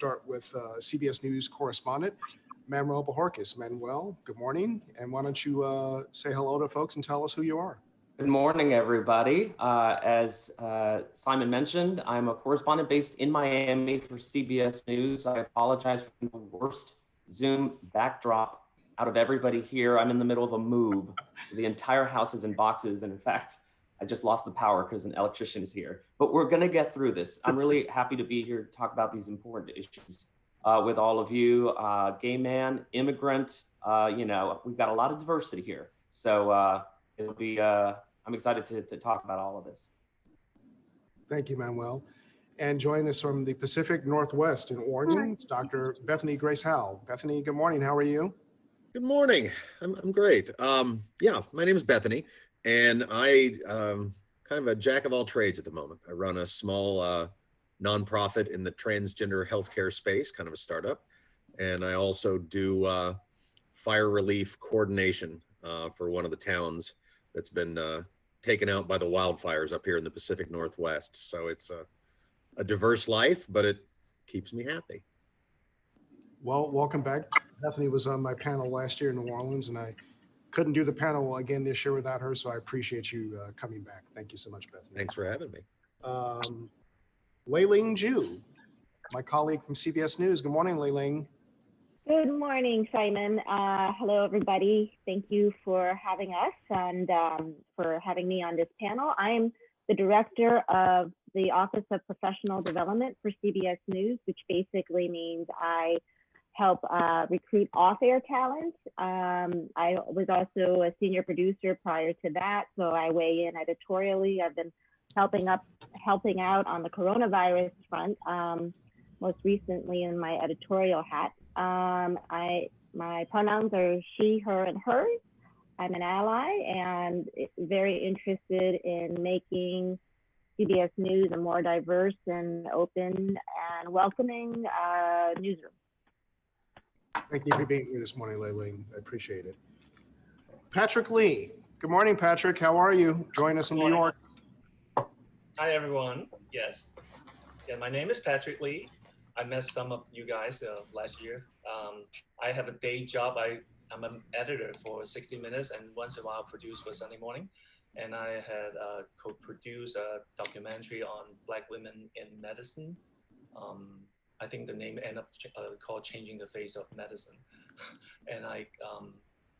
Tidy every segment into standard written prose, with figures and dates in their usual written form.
start with CBS News correspondent, Manuel Bojorquez. Manuel, good morning. And why don't you say hello to folks and tell us who you are? Good morning, everybody. As Simon mentioned, I'm a correspondent based in Miami for CBS News. I apologize for the worst Zoom backdrop out of everybody here. I'm in the middle of a move, so the entire house is in boxes. And in fact, I just lost the power because an electrician is here. But we're gonna get through this. I'm really happy to be here to talk about these important issues with all of you. Gay man, immigrant, you know, we've got a lot of diversity here. So it'll be, I'm excited to talk about all of this. Thank you, Manuel. And joining us from the Pacific Northwest in Oregon, it's Dr. Bethany Grace Howe. Bethany, good morning. How are you? Good morning. I'm great. Yeah, my name is Bethany, and I kind of a jack of all trades at the moment. I run a small nonprofit in the transgender healthcare space, kind of a startup, and I also do fire relief coordination for one of the towns that's been taken out by the wildfires up here in the Pacific Northwest. So it's a diverse life, but it keeps me happy. Well, welcome back. Bethany was on my panel last year in New Orleans, and I couldn't do the panel again this year without her, so I appreciate you coming back. Thank you so much, Bethany. Thanks for having me. Ling Ju, my colleague from CBS News. Good morning, Ling. Good morning, Simon. Hello, everybody. Thank you for having us and for having me on this panel. I'm the director of the Office of Professional Development for CBS News, which basically means I help recruit off-air talent. I was also a senior producer prior to that, so I weigh in editorially. I've been helping out on the coronavirus front, most recently in my editorial hat. My pronouns are she, her, and hers. I'm an ally and very interested in making CBS News a more diverse and open and welcoming newsroom. Thank you for being here this morning, Ling. I appreciate it. Patrick Lee. Good morning, Patrick. How are you? Join us in New York. Hi, everyone. Yes. Yeah, my name is Patrick Lee. I met some of you guys last year. I have a day job. I'm an editor for 60 Minutes and once in a while produce for Sunday Morning. And I had co-produced a documentary on Black women in medicine. I think the name ended up called Changing the Face of Medicine. And I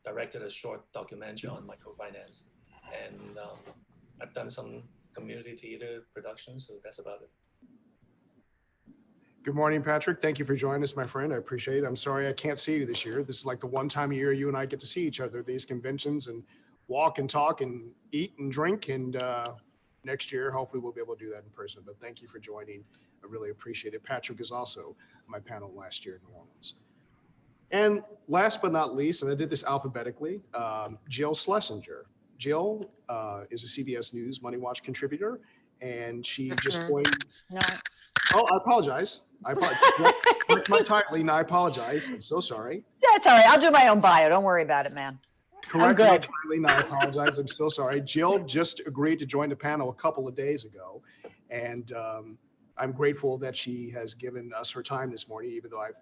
directed a short documentary on microfinance. And I've done some community theater productions, so that's about it. Good morning, Patrick. Thank you for joining us, my friend. I appreciate it. I'm sorry I can't see you this year. This is like the one time a year you and I get to see each other at these conventions and walk and talk and eat and drink. And next year, hopefully we'll be able to do that in person. But thank you for joining. I really appreciate it. Patrick is also on my panel last year in New Orleans. And last but not least, and I did this alphabetically, Jill Schlesinger. Jill is a CBS News Money Watch contributor, and she just joined. No. Oh, I apologize. I apologize. My title, I apologize. I'm so sorry. That's all right. I'll do my own bio. Don't worry about it, man. Correct my title, I apologize. I'm still sorry. Jill just agreed to join the panel a couple of days ago, and I'm grateful that she has given us her time this morning, even though I've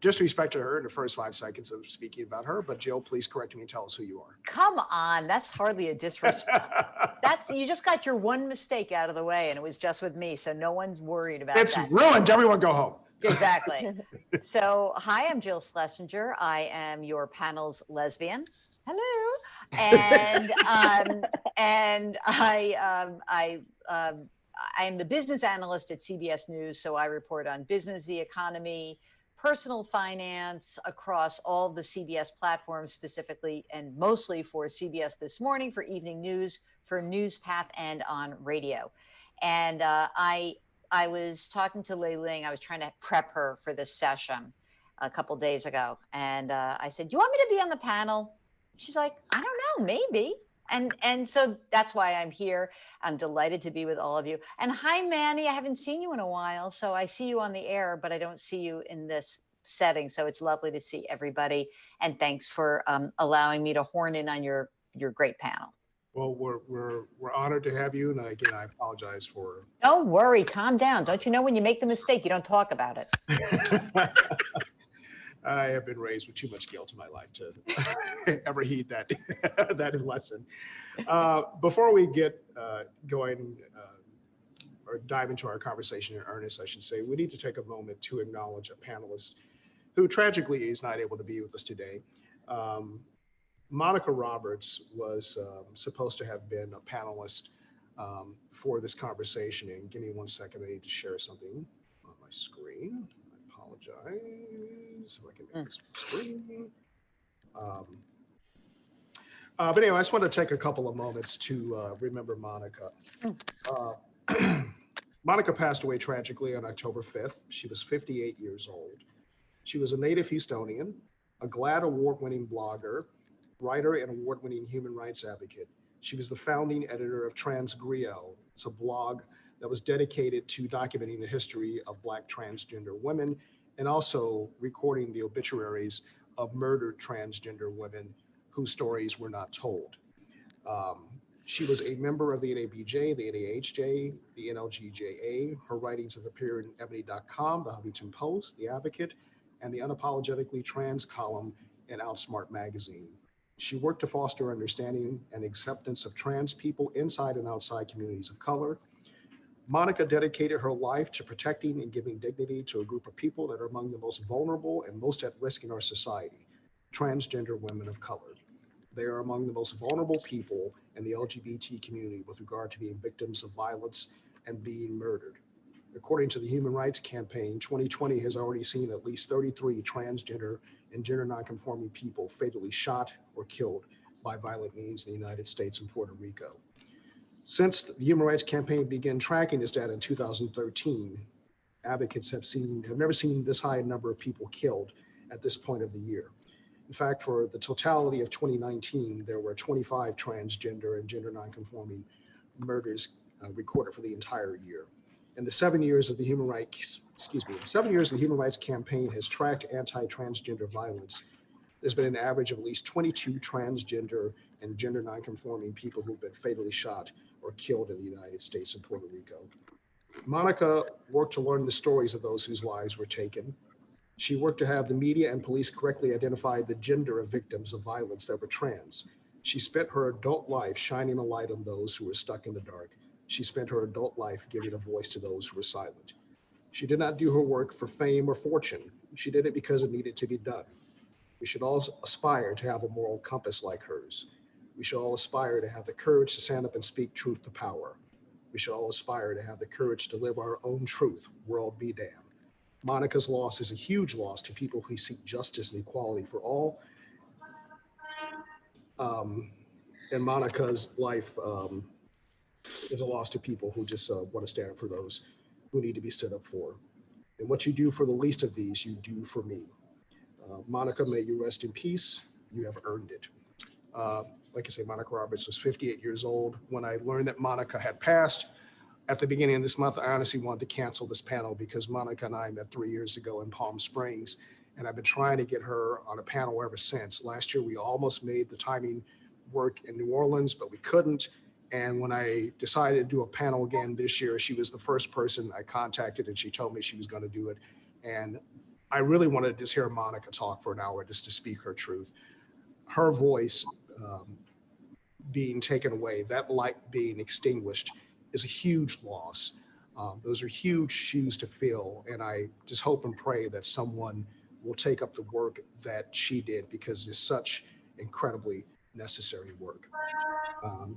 disrespected her in the first 5 seconds of speaking about her. But Jill, please correct me and tell us who you are. Come on, that's hardly a disrespect. You just got your one mistake out of the way, and it was just with me, so no one's worried about it's that. It's ruined. Everyone go home. Exactly. So, hi, I'm Jill Schlesinger. I am your panel's lesbian. Hello. And I am the business analyst at CBS News, so I report on business, the economy, personal finance across all the CBS platforms, specifically and mostly for CBS This Morning, for evening news, for NewsPath, and on radio. And I was talking to Ling. I was trying to prep her for this session a couple days ago, and I said, "Do you want me to be on the panel?" She's like, "I don't know, maybe." And so that's why I'm here. I'm delighted to be with all of you. And hi, Manny. I haven't seen you in a while. So I see you on the air, but I don't see you in this setting. So it's lovely to see everybody. And thanks for allowing me to horn in on your great panel. Well, we're honored to have you, and again, I apologize for. Don't worry, calm down. Don't you know when you make the mistake, you don't talk about it? I have been raised with too much guilt in my life to ever heed that that lesson. Before we get going or dive into our conversation in earnest, I should say, we need to take a moment to acknowledge a panelist who tragically is not able to be with us today. Monica Roberts was supposed to have been a panelist for this conversation. And give me 1 second, I need to share something on my screen. I apologize if I can make this screen. But anyway, I just want to take a couple of moments to remember Monica. Monica passed away tragically on October 5th. She was 58 years old. She was a native Houstonian, a GLAAD award-winning blogger, writer, and award-winning human rights advocate. She was the founding editor of TransGriot. It's a blog that was dedicated to documenting the history of Black transgender women and also recording the obituaries of murdered transgender women whose stories were not told. She was a member of the NABJ, the NAHJ, the NLGJA. Her writings have appeared in Ebony.com, the Huffington Post, The Advocate, and the Unapologetically Trans column in Outsmart magazine. She worked to foster understanding and acceptance of trans people inside and outside communities of color. Monica dedicated her life to protecting and giving dignity to a group of people that are among the most vulnerable and most at risk in our society, transgender women of color. They are among the most vulnerable people in the LGBT community with regard to being victims of violence and being murdered. According to the Human Rights Campaign, 2020 has already seen at least 33 transgender and gender nonconforming people fatally shot or killed by violent means in the United States and Puerto Rico. Since the Human Rights Campaign began tracking this data in 2013, advocates have never seen this high a number of people killed at this point of the year. In fact, for the totality of 2019, there were 25 transgender and gender nonconforming murders recorded for the entire year. In the 7 years of the Human Rights Campaign has tracked anti-transgender violence, there's been an average of at least 22 transgender and gender nonconforming people who've been fatally shot or killed in the United States and Puerto Rico. Monica worked to learn the stories of those whose lives were taken. She worked to have the media and police correctly identify the gender of victims of violence that were trans. She spent her adult life shining a light on those who were stuck in the dark. She spent her adult life giving a voice to those who were silent. She did not do her work for fame or fortune. She did it because it needed to be done. We should all aspire to have a moral compass like hers. We should all aspire to have the courage to stand up and speak truth to power. We should all aspire to have the courage to live our own truth, world be damned. Monica's loss is a huge loss to people who seek justice and equality for all. And Monica's life is a loss to people who just want to stand up for those who need to be stood up for. And what you do for the least of these, you do for me. Monica, may you rest in peace. You have earned it. Like I say, Monica Roberts was 58 years old. When I learned that Monica had passed at the beginning of this month, I honestly wanted to cancel this panel because Monica and I met 3 years ago in Palm Springs, and I've been trying to get her on a panel ever since. Last year, we almost made the timing work in New Orleans, but we couldn't. And when I decided to do a panel again this year, she was the first person I contacted, and she told me she was going to do it. And I really wanted to just hear Monica talk for an hour, just to speak her truth. Her voice being taken away, that light being extinguished, is a huge loss. Those are huge shoes to fill. And I just hope and pray that someone will take up the work that she did, because it is such incredibly necessary work.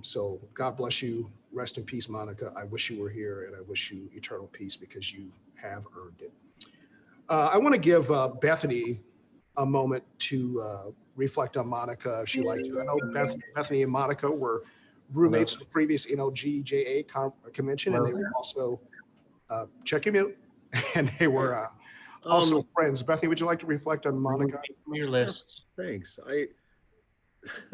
So God bless you. Rest in peace, Monica. I wish you were here, and I wish you eternal peace because you have earned it. I want to give Bethany a moment to reflect on Monica if she'd like to. I know Bethany and Monica were roommates at the previous NLGJA convention, and they were also, check your mute, and they were also friends. Bethany, would you like to reflect on Monica? Your list. Thanks. I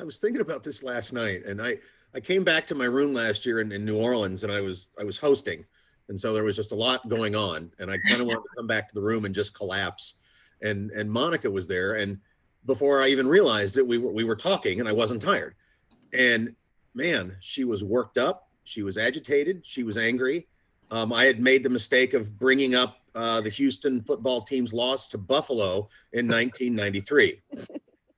was thinking about this last night, and I came back to my room last year in New Orleans, and I was hosting. And so there was just a lot going on, and I kind of wanted to come back to the room and just collapse. And Monica was there, and before I even realized it, we were talking, and I wasn't tired. And man, she was worked up, she was agitated, she was angry. I had made the mistake of bringing up the Houston football team's loss to Buffalo in 1993.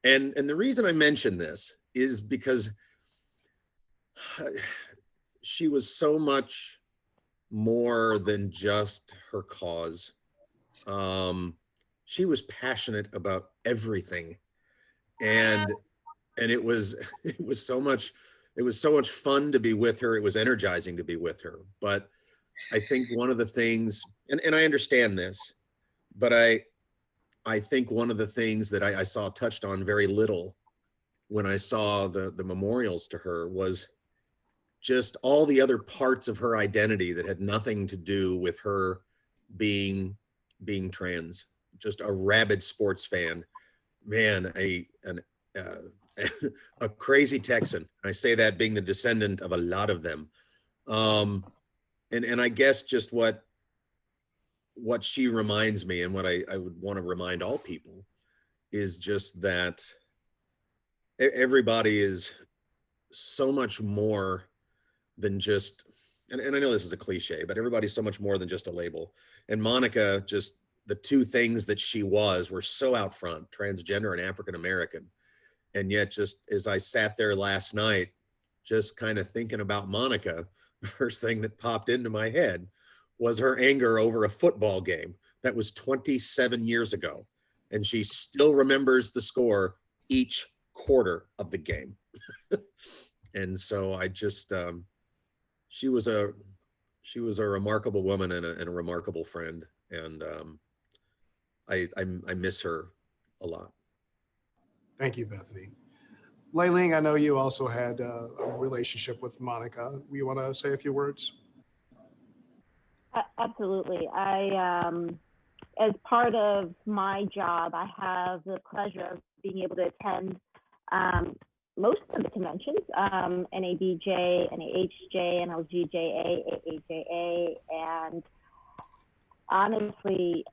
And the reason I mention this is because she was so much more than just her cause. She was passionate about everything. And it was so much fun to be with her. It was energizing to be with her. But I think one of the things, and I understand this, but I think one of the things that I saw touched on very little when I saw the memorials to her was just all the other parts of her identity that had nothing to do with her being trans. Just a rabid sports fan, man, a crazy Texan. I say that being the descendant of a lot of them. And I guess just what she reminds me, and what I would want to remind all people, is just that everybody is so much more than just, and I know this is a cliche, but everybody's so much more than just a label. And Monica, just the two things that she were so out front, transgender and African American. And yet, just as I sat there last night, just kind of thinking about Monica, the first thing that popped into my head was her anger over a football game that was 27 years ago. And she still remembers the score each quarter of the game. And so I just, she was a remarkable woman and a remarkable friend. And I miss her a lot. Thank you, Bethany. Ling, I know you also had a relationship with Monica. You want to say a few words? Absolutely. As part of my job, I have the pleasure of being able to attend most of the conventions, NABJ, NAHJ, NLGJA, AAJA, and honestly,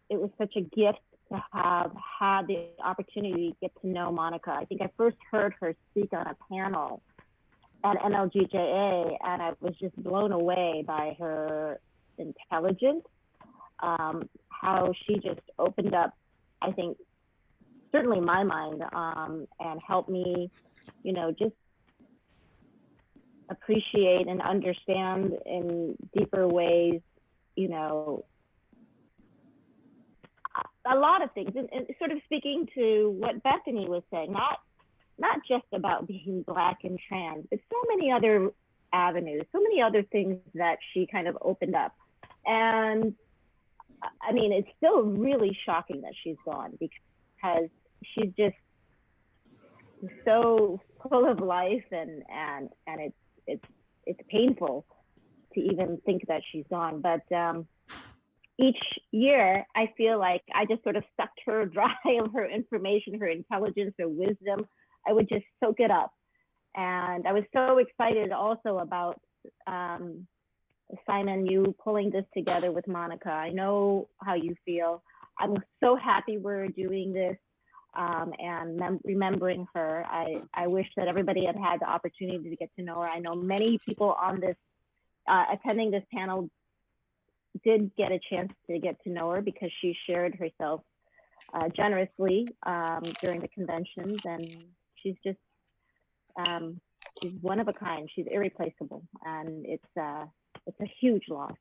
it was such a gift to have had the opportunity to get to know Monica. I think I first heard her speak on a panel at NLGJA, and I was just blown away by her intelligence, how she just opened up, I think, certainly my mind, and helped me, just appreciate and understand in deeper ways, a lot of things. And sort of speaking to what Bethany was saying, not just about being Black and trans, but so many other avenues, so many other things that she kind of opened up. And I mean, it's still really shocking that she's gone, because she's just so full of life, and it's painful to even think that she's gone. But each year, I feel like I just sort of sucked her dry of her information, her intelligence, her wisdom. I would just soak it up. And I was so excited also about, Simon, you pulling this together with Monica. I know how you feel. I'm so happy we're doing this, and remembering her. I wish that everybody had had the opportunity to get to know her. I know many people on this, attending this panel, did get a chance to get to know her, because she shared herself generously during the conventions, and she's just, she's one of a kind. She's irreplaceable, and it's a huge loss.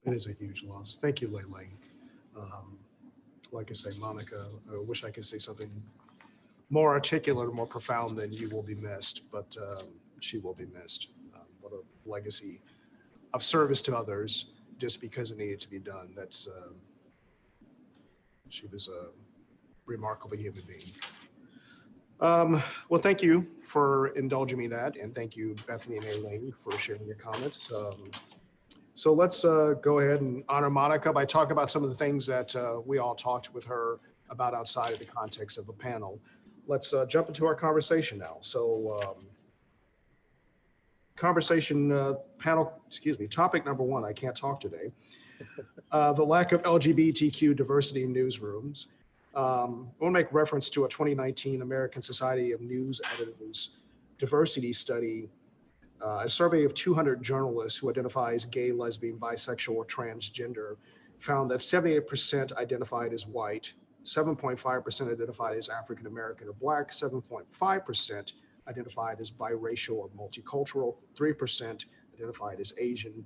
It is a huge loss. Thank you, Ling. Like I say, Monica, I wish I could say something more articulate or more profound than "you will be missed," but she will be missed. What a legacy of service to others, just because it needed to be done. That's she was a remarkable human being. Well, thank you for indulging me that, and thank you, Bethany and Ling, for sharing your comments. So let's go ahead and honor Monica by talking about some of the things that we all talked with her about outside of the context of a panel. Let's jump into our conversation now. So topic number one, I can't talk today. The lack of LGBTQ diversity in newsrooms. We'll make reference to a 2019 American Society of News Editors diversity study, a survey of 200 journalists who identify as gay, lesbian, bisexual, or transgender found that 78% identified as white, 7.5% identified as African American or Black, 7.5% identified as biracial or multicultural, 3% identified as Asian.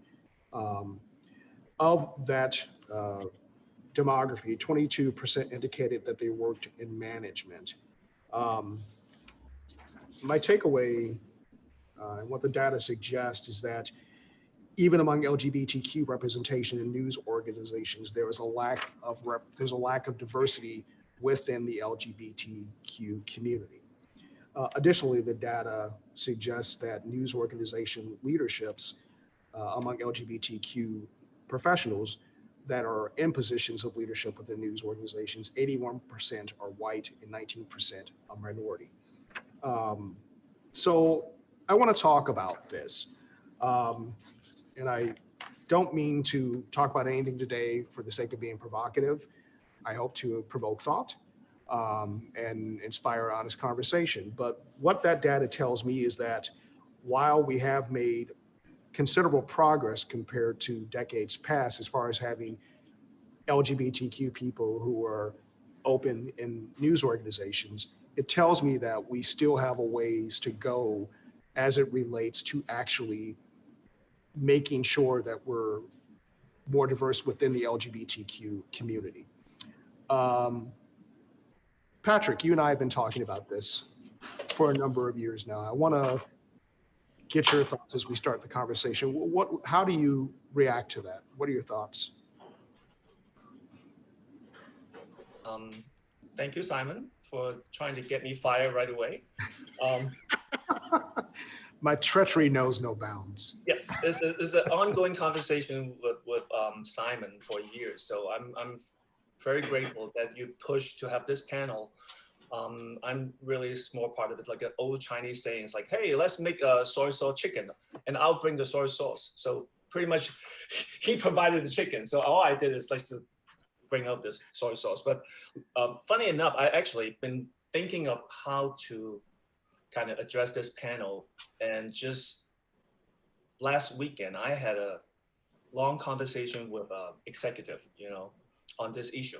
Of that demography, 22% indicated that they worked in management. My takeaway and what the data suggests is that even among LGBTQ representation in news organizations, there's a lack of diversity within the LGBTQ community. Additionally, the data suggests that news organization leaderships among LGBTQ professionals that are in positions of leadership within news organizations, 81% are white and 19% are minority. So I want to talk about this. And I don't mean to talk about anything today for the sake of being provocative. I hope to provoke thought and inspire honest conversation. But what that data tells me is that while we have made considerable progress compared to decades past as far as having LGBTQ people who are open in news organizations, it tells me that we still have a ways to go as it relates to actually making sure that we're more diverse within the LGBTQ community. Patrick, you and I have been talking about this for a number of years now. I want to get your thoughts as we start the conversation. How do you react to that? What are your thoughts? Thank you, Simon, for trying to get me fired right away. My treachery knows no bounds. Yes, there's an ongoing conversation with Simon for years. So I'm very grateful that you pushed to have this panel. I'm really a small part of it, like an old Chinese saying, it's like, hey, let's make a soy sauce chicken and I'll bring the soy sauce. So pretty much he provided the chicken. So all I did is like to bring out this soy sauce. But funny enough, I actually been thinking of how to kind of address this panel. And just last weekend, I had a long conversation with an executive, on this issue.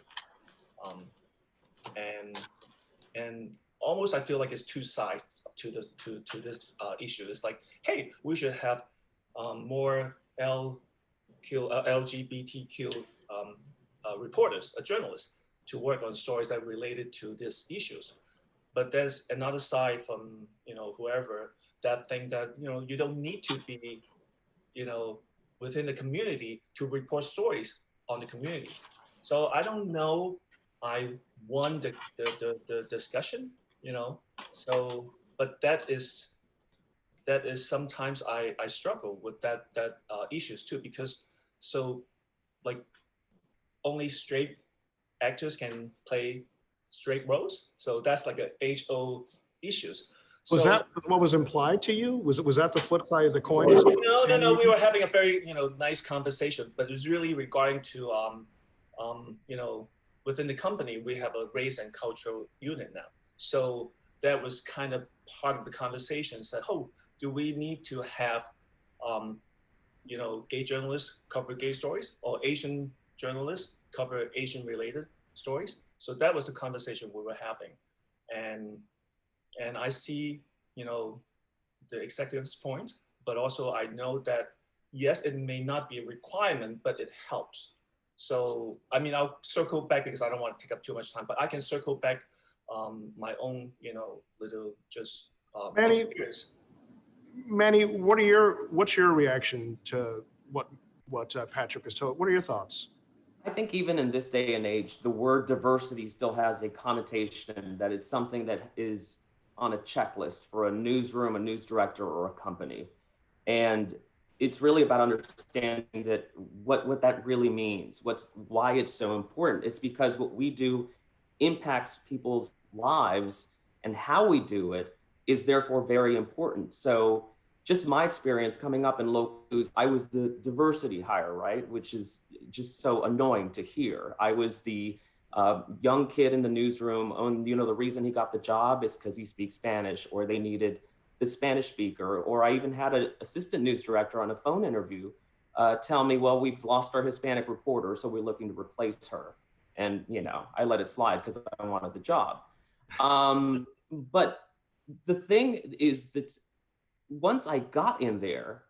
And almost I feel like it's two sides to this issue. It's like, hey, we should have more LGBTQ reporters, journalists, to work on stories that are related to these issues. But there's another side from, whoever that think that, you don't need to be, within the community to report stories on the community. So I don't know I won the discussion, so, but that is sometimes I struggle with that issues too, because so like only straight actors can play straight roles. So that's like a age-old issues. Was that what was implied to you? Was that the flip side of the coin? No. We were having a very nice conversation, but it was really regarding to within the company we have a race and cultural unit now. So that was kind of part of the conversation. Said, oh, do we need to have gay journalists cover gay stories, or Asian journalists cover Asian related stories? So that was the conversation we were having, and I see the executive's point, but also I know that yes, it may not be a requirement, but it helps. So I mean, I'll circle back because I don't want to take up too much time, but I can circle back my own little just experience. Manny, what's your reaction to what Patrick has told? What are your thoughts? I think even in this day and age, the word diversity still has a connotation that it's something that is on a checklist for a newsroom, a news director, or a company. And it's really about understanding that what that really means, why it's so important. It's because what we do impacts people's lives, and how we do it is therefore very important. So just my experience coming up in local news, I was the diversity hire, right? Which is just so annoying to hear. I was the young kid in the newsroom, and the reason he got the job is because he speaks Spanish, or they needed the Spanish speaker, or I even had an assistant news director on a phone interview tell me, well, we've lost our Hispanic reporter, so we're looking to replace her. And, you know, I let it slide because I wanted the job. But the thing is that once I got in there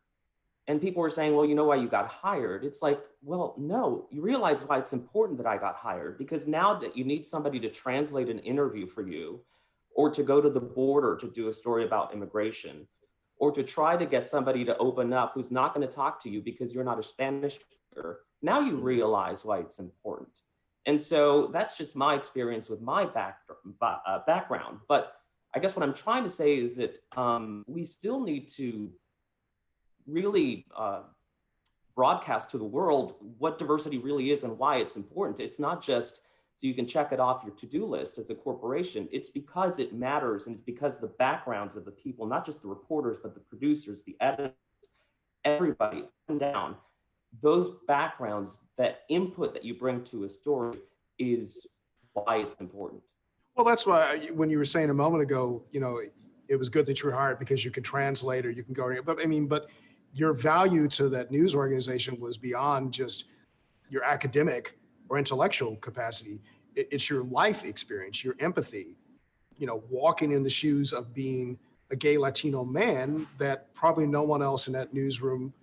and people were saying, well, you know why you got hired? It's like, well, no, you realize why it's important that I got hired, because now that you need somebody to translate an interview for you, or to go to the border to do a story about immigration, or to try to get somebody to open up who's not going to talk to you because you're not a Spanish speaker, now you realize why it's important. And so that's just my experience with my background. But I guess what I'm trying to say is that we still need to really broadcast to the world what diversity really is and why it's important. It's not just so you can check it off your to-do list as a corporation. It's because it matters, and it's because the backgrounds of the people, not just the reporters, but the producers, the editors, everybody up and down, those backgrounds, that input that you bring to a story is why it's important. Well, that's why when you were saying a moment ago, you know, it was good that you were hired because you could translate or you can go, but I mean, but your value to that news organization was beyond just your academic or intellectual capacity. It's your life experience, your empathy, you know, walking in the shoes of being a gay Latino man that probably no one else in that newsroom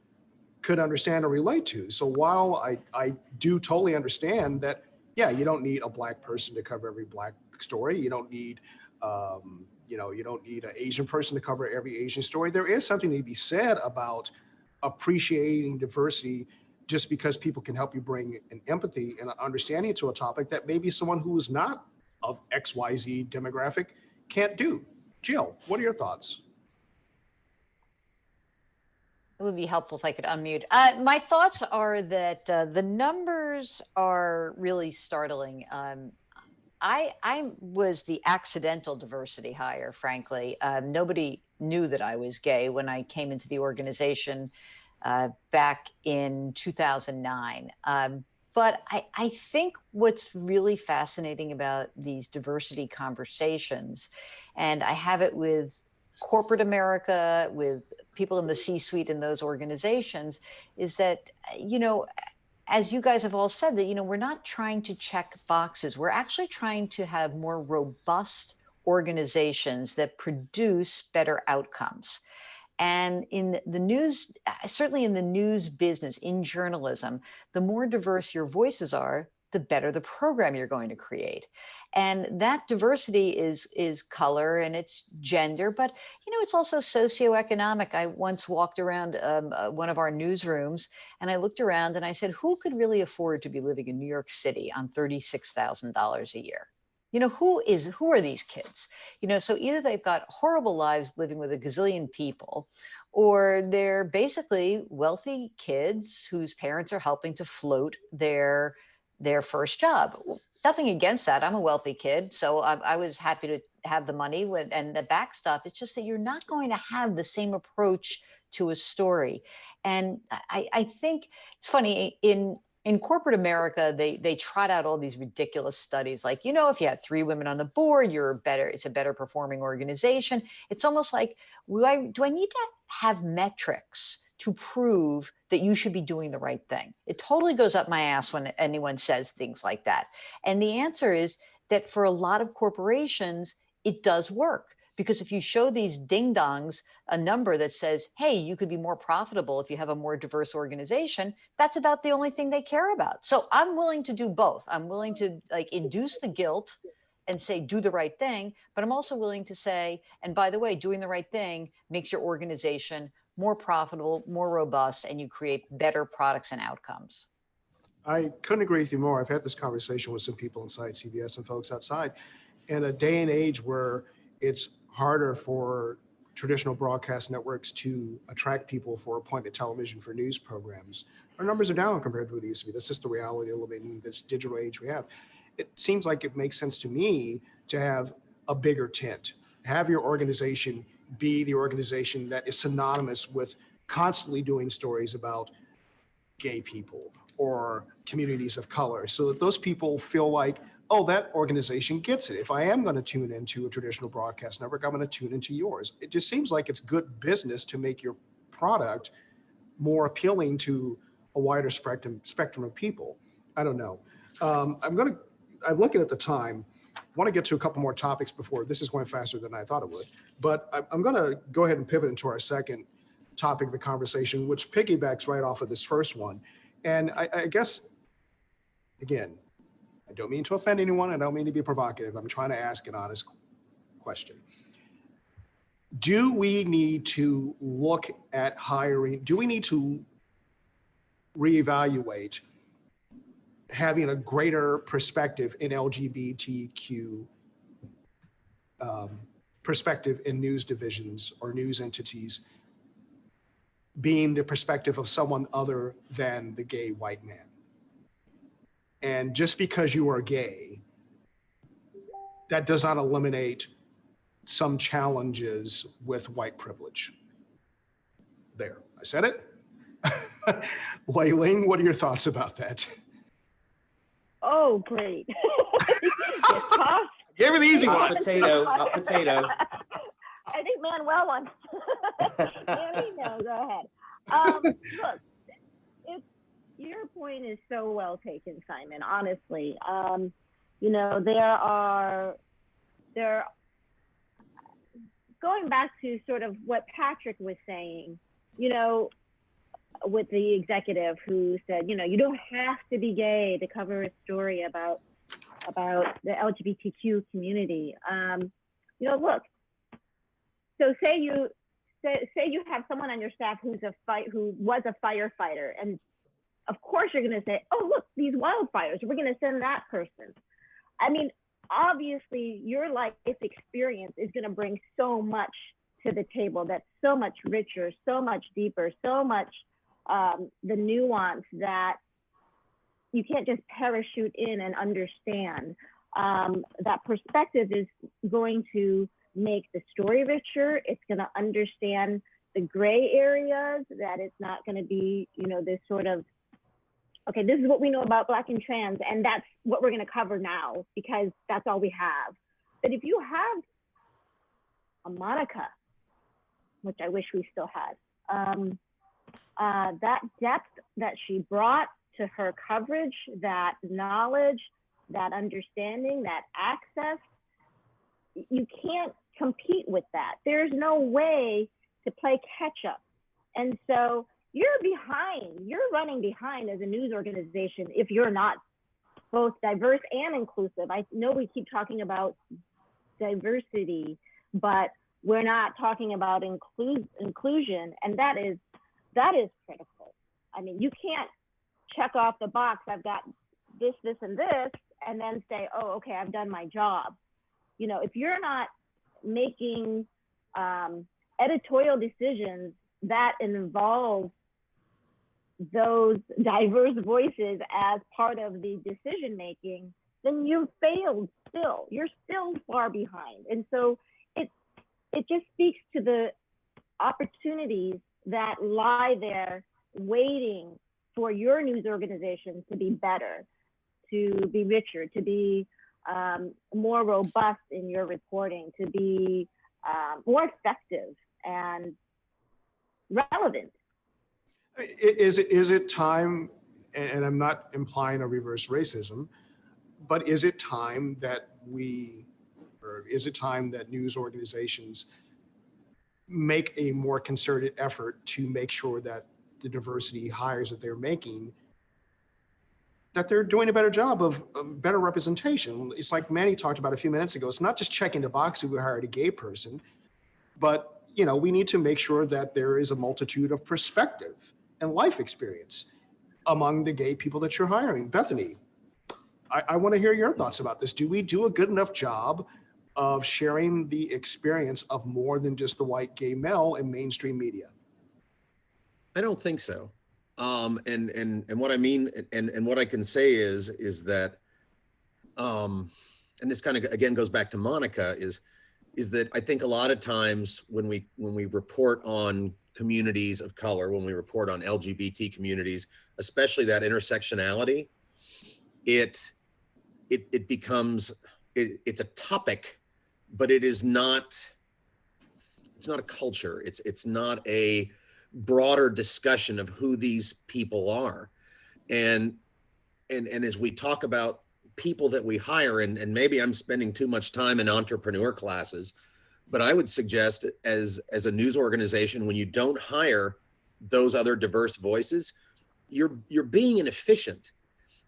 could understand or relate to. So while I do totally understand that, yeah, you don't need a Black person to cover every Black story. You don't need, you know, you don't need an Asian person to cover every Asian story. There is something to be said about appreciating diversity just because people can help you bring an empathy and an understanding to a topic that maybe someone who is not of XYZ demographic can't do. Jill, what are your thoughts? It would be helpful if I could unmute. My thoughts are that the numbers are really startling. I was the accidental diversity hire, frankly. Nobody knew that I was gay when I came into the organization back in 2009. But I think what's really fascinating about these diversity conversations, and I have it with corporate America, with people in the C-suite in those organizations, is that, you know, as you guys have all said, that, you know, we're not trying to check boxes. We're actually trying to have more robust organizations that produce better outcomes. And in the news, certainly in the news business, in journalism, the more diverse your voices are, the better the program you're going to create. And that diversity is color and it's gender, but, you know, it's also socioeconomic. I once walked around one of our newsrooms and I looked around and I said, who could really afford to be living in New York City on $36,000 a year? You know, who are these kids? You know, so either they've got horrible lives living with a gazillion people, or they're basically wealthy kids whose parents are helping to float their first job. Nothing against that. I'm a wealthy kid, so I was happy to have the money and the back stuff. It's just that you're not going to have the same approach to a story. And I think it's funny, in corporate America, they trot out all these ridiculous studies like, you know, if you have 3 women on the board, it's a better performing organization. It's almost like, do I need to have metrics to prove that you should be doing the right thing? It totally goes up my ass when anyone says things like that. And the answer is that for a lot of corporations, it does work. Because if you show these ding-dongs a number that says, hey, you could be more profitable if you have a more diverse organization, that's about the only thing they care about. So I'm willing to do both. I'm willing to like induce the guilt and say, do the right thing. But I'm also willing to say, and by the way, doing the right thing makes your organization more profitable, more robust, and you create better products and outcomes. I couldn't agree with you more. I've had this conversation with some people inside CBS and folks outside. In a day and age where it's harder for traditional broadcast networks to attract people for appointment television for news programs, our numbers are down compared to what they used to be. That's just the reality of living in this digital age we have. It seems like it makes sense to me to have a bigger tent, have your organization be the organization that is synonymous with constantly doing stories about gay people or communities of color, so that those people feel like oh, that organization gets it. If I am going to tune into a traditional broadcast network, I'm going to tune into yours. It just seems like it's good business to make your product more appealing to a wider spectrum of people. I don't know. I'm looking at the time. I want to get to a couple more topics before this is going faster than I thought it would. But I'm going to go ahead and pivot into our second topic of the conversation, which piggybacks right off of this first one. And I guess, again, I don't mean to offend anyone. I don't mean to be provocative. I'm trying to ask an honest question. Do we need to look at hiring? Do we need to reevaluate having a greater perspective in LGBTQ perspective in news divisions or news entities, being the perspective of someone other than the gay white man? And just because you are gay, that does not eliminate some challenges with white privilege. There, I said it. Ling, what are your thoughts about that? Oh, great. Give me the easy Hot one. potato, hot potato. I think Manuel wants. No, go ahead. Look, your point is so well taken, Simon. Honestly, you know, there. Going back to sort of what Patrick was saying, you know, with the executive who said, you know, you don't have to be gay to cover a story about the LGBTQ community. You know, look. So say you have someone on your staff who was a firefighter, and of course you're going to say, oh, look, these wildfires, we're going to send that person. I mean, obviously your life experience is going to bring so much to the table that's so much richer, so much deeper, so much the nuance that you can't just parachute in and understand. That perspective is going to make the story richer. It's going to understand the gray areas, that it's not going to be, you know, this sort of, okay, this is what we know about Black and trans, and that's what we're going to cover now because that's all we have. But if you have a Monica, which I wish we still had, that depth that she brought to her coverage, that knowledge, that understanding, that access, you can't compete with that. There's no way to play catch up. And so you're behind, you're running behind as a news organization if you're not both diverse and inclusive. I know we keep talking about diversity, but we're not talking about inclusion, and that is critical. I mean, you can't check off the box, I've got this, this, and this, and then say, oh, okay, I've done my job. You know, if you're not making editorial decisions that involve those diverse voices as part of the decision making, then you failed still. You're still far behind. And so it just speaks to the opportunities that lie there waiting for your news organization to be better, to be richer, to be more robust in your reporting, to be more effective and relevant. Is it time, and I'm not implying a reverse racism, but is it time that news organizations make a more concerted effort to make sure that the diversity hires that they're making, that they're doing a better job of better representation? It's like Manny talked about a few minutes ago. It's not just checking the box if we hired a gay person, but you know, we need to make sure that there is a multitude of perspective and life experience among the gay people that you're hiring. Bethany, I want to hear your thoughts about this. Do we do a good enough job of sharing the experience of more than just the white gay male in mainstream media? I don't think so. And what I mean, and what I can say is that, and this kind of again goes back to Monica, is that I think a lot of times when we report on communities of color, when we report on LGBT communities, especially that intersectionality, it becomes, it's a topic, but it's not a culture. It's not a broader discussion of who these people are. And as we talk about people that we hire, and maybe I'm spending too much time in entrepreneur classes, but I would suggest as a news organization, when you don't hire those other diverse voices, you're being inefficient.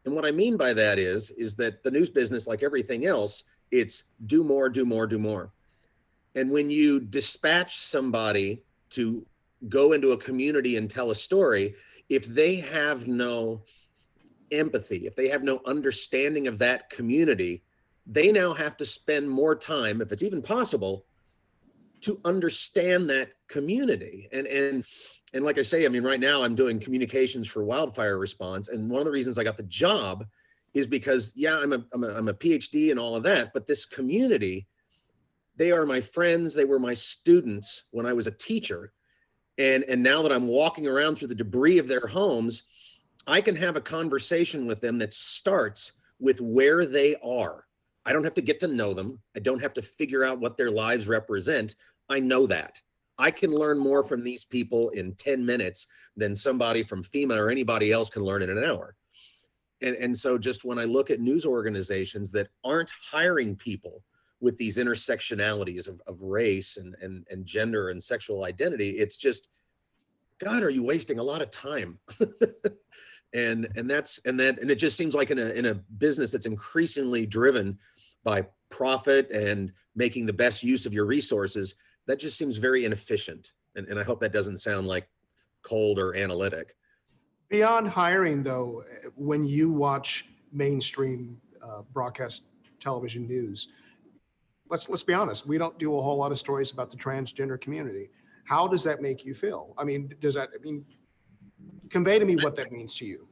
And what I mean by that is that the news business, like everything else, it's do more, do more, do more. And when you dispatch somebody to go into a community and tell a story, if they have no empathy, if they have no understanding of that community, they now have to spend more time, if it's even possible, to understand that community. And like I say, I mean, right now I'm doing communications for wildfire response. And one of the reasons I got the job is because, yeah, I'm a PhD and all of that, but this community, they are my friends. They were my students when I was a teacher. And now that I'm walking around through the debris of their homes, I can have a conversation with them that starts with where they are. I don't have to get to know them. I don't have to figure out what their lives represent. I know that. I can learn more from these people in 10 minutes than somebody from FEMA or anybody else can learn in an hour. And so just when I look at news organizations that aren't hiring people with these intersectionalities of race and gender and sexual identity, it's just, God, are you wasting a lot of time? and it just seems like in a business that's increasingly driven by profit and making the best use of your resources, that just seems very inefficient. And I hope that doesn't sound like cold or analytic. Beyond hiring, though, when you watch mainstream broadcast television news, let's be honest, we don't do a whole lot of stories about the transgender community. How does that make you feel? I mean, convey to me what that means to you.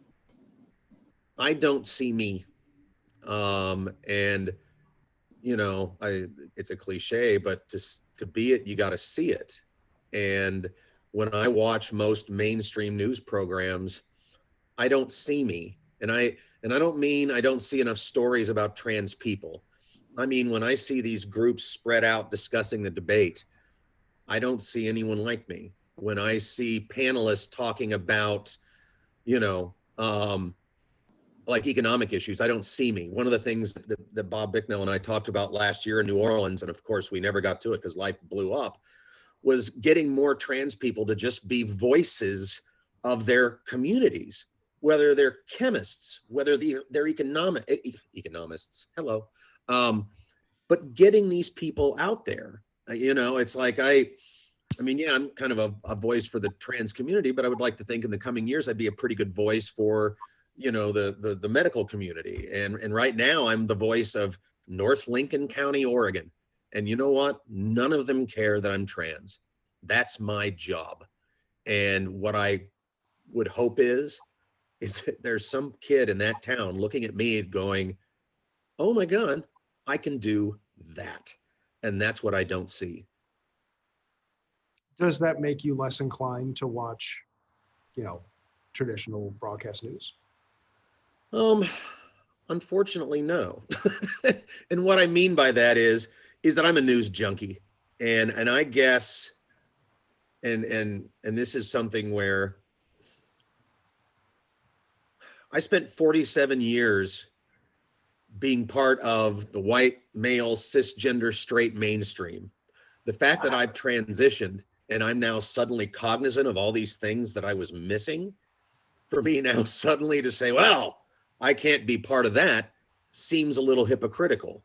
I don't see me. And, you know, it's a cliche, but to be it, you got to see it. And when I watch most mainstream news programs, I don't see me. And I don't mean I don't see enough stories about trans people. I mean, when I see these groups spread out discussing the debate, I don't see anyone like me. When I see panelists talking about, you know, like economic issues, I don't see me. One of the things that Bob Bicknell and I talked about last year in New Orleans, and of course we never got to it because life blew up, was getting more trans people to just be voices of their communities, whether they're chemists, whether they're economists, hello. But getting these people out there, you know, it's like, I mean, yeah, I'm kind of a voice for the trans community, but I would like to think in the coming years, I'd be a pretty good voice for, you know, the medical community. And right now I'm the voice of North Lincoln County, Oregon. And you know what? None of them care that I'm trans. That's my job. And what I would hope is that there's some kid in that town looking at me going, oh my God, I can do that. And that's what I don't see. Does that make you less inclined to watch, you know, traditional broadcast news? Unfortunately, no. And what I mean by that is that I'm a news junkie. And I guess, and this is something where I spent 47 years being part of the white, male, cisgender, straight mainstream. The fact that I've transitioned and I'm now suddenly cognizant of all these things that I was missing, for me now suddenly to say, well, I can't be part of that, seems a little hypocritical.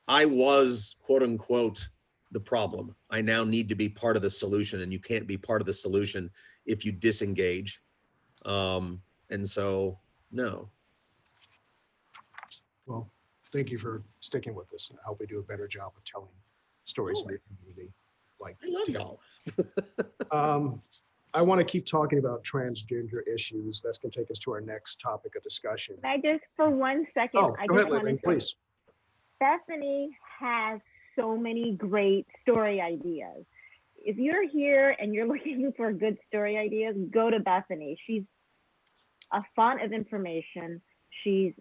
I was, quote unquote, the problem. I now need to be part of the solution, and you can't be part of the solution if you disengage. And so, no. Well, thank you for sticking with us. I hope we do a better job of telling stories in your community. Like, I love y'all. I want to keep talking about transgender issues. That's going to take us to our next topic of discussion. Can I just, for 1 second, Oh, I go just ahead, want Ling, to say, please. Bethany has so many great story ideas. If you're here and you're looking for good story ideas, go to Bethany. She's a font of information. She's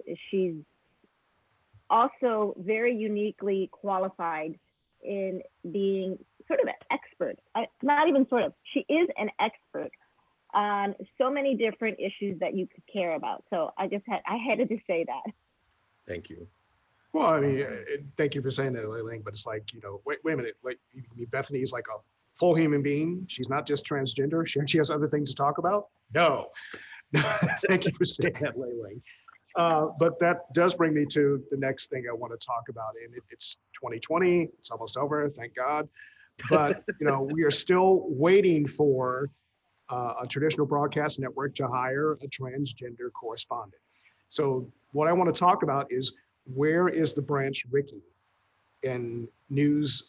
also very uniquely qualified in being sort of an expert, not even sort of, she is an expert on so many different issues that you could care about. So I had to say that. Thank you. Well, I mean, thank you for saying that, Ling, but it's like, wait a minute, like Bethany is like a full human being. She's not just transgender. She has other things to talk about. No, thank you for saying that, Ling. But that does bring me to the next thing I want to talk about. And it's 2020, it's almost over, thank God. But, we are still waiting for a traditional broadcast network to hire a transgender correspondent. So what I want to talk about is, where is the branch Rickey in news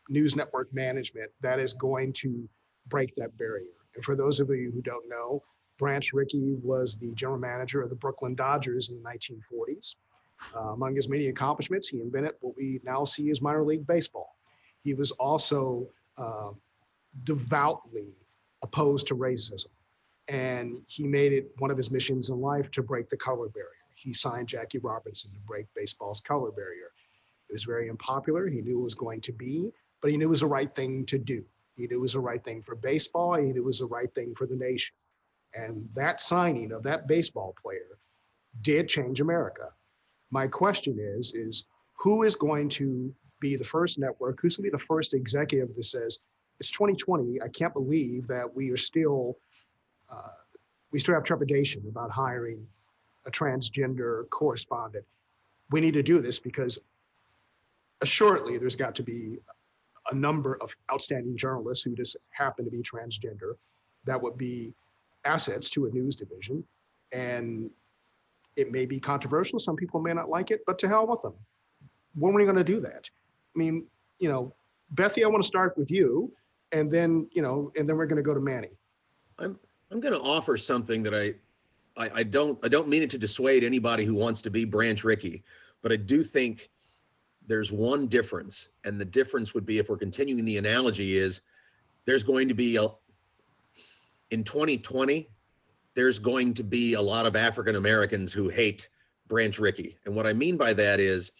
network management that is going to break that barrier? And for those of you who don't know, Branch Rickey was the general manager of the Brooklyn Dodgers in the 1940s. Among his many accomplishments, he invented what we now see as minor league baseball. He was also devoutly opposed to racism. And he made it one of his missions in life to break the color barrier. He signed Jackie Robinson to break baseball's color barrier. It was very unpopular. He knew it was going to be, but he knew it was the right thing to do. He knew it was the right thing for baseball. He knew it was the right thing for the nation. And that signing of that baseball player did change America. My question is who is going to be the first network? Who's going to be the first executive that says, it's 2020, I can't believe that we still have trepidation about hiring a transgender correspondent. We need to do this because assuredly there's got to be a number of outstanding journalists who just happen to be transgender that would be assets to a news division. And it may be controversial. Some people may not like it, but to hell with them. When are we going to do that? I mean, Bethy, I want to start with you, and then we're going to go to Manny. I'm going to offer something that I don't mean it to dissuade anybody who wants to be Branch Rickey, but I do think there's one difference, and the difference would be, if we're continuing the analogy, is there's going to be in 2020, there's going to be a lot of African Americans who hate Branch Rickey. And what I mean by that is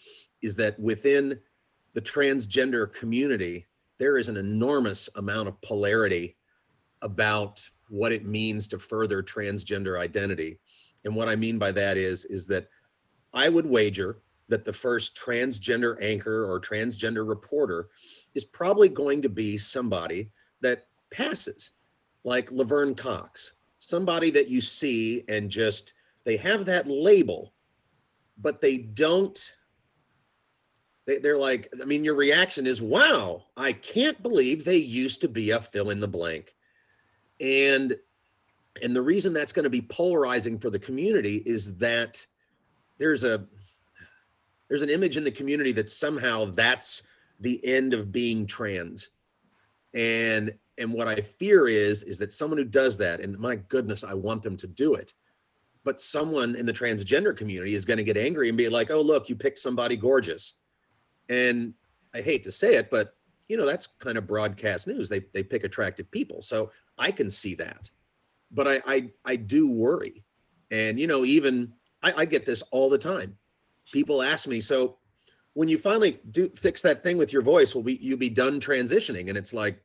that within the transgender community, there is an enormous amount of polarity about what it means to further transgender identity. And what I mean by that is that I would wager that the first transgender anchor or transgender reporter is probably going to be somebody that passes, like Laverne Cox, somebody that you see and just, they have that label, but they don't, they're like, I mean, your reaction is, wow, I can't believe they used to be a fill in the blank. And the reason that's going to be polarizing for the community is that there's an image in the community that somehow that's the end of being trans. And what I fear is that someone who does that, and my goodness, I want them to do it, but someone in the transgender community is going to get angry and be like, oh, look, you picked somebody gorgeous. And I hate to say it, but that's kind of broadcast news. They pick attractive people. So I can see that, but I do worry. And, even I get this all the time. People ask me, so when you finally do fix that thing with your voice, will you be done transitioning? And it's like,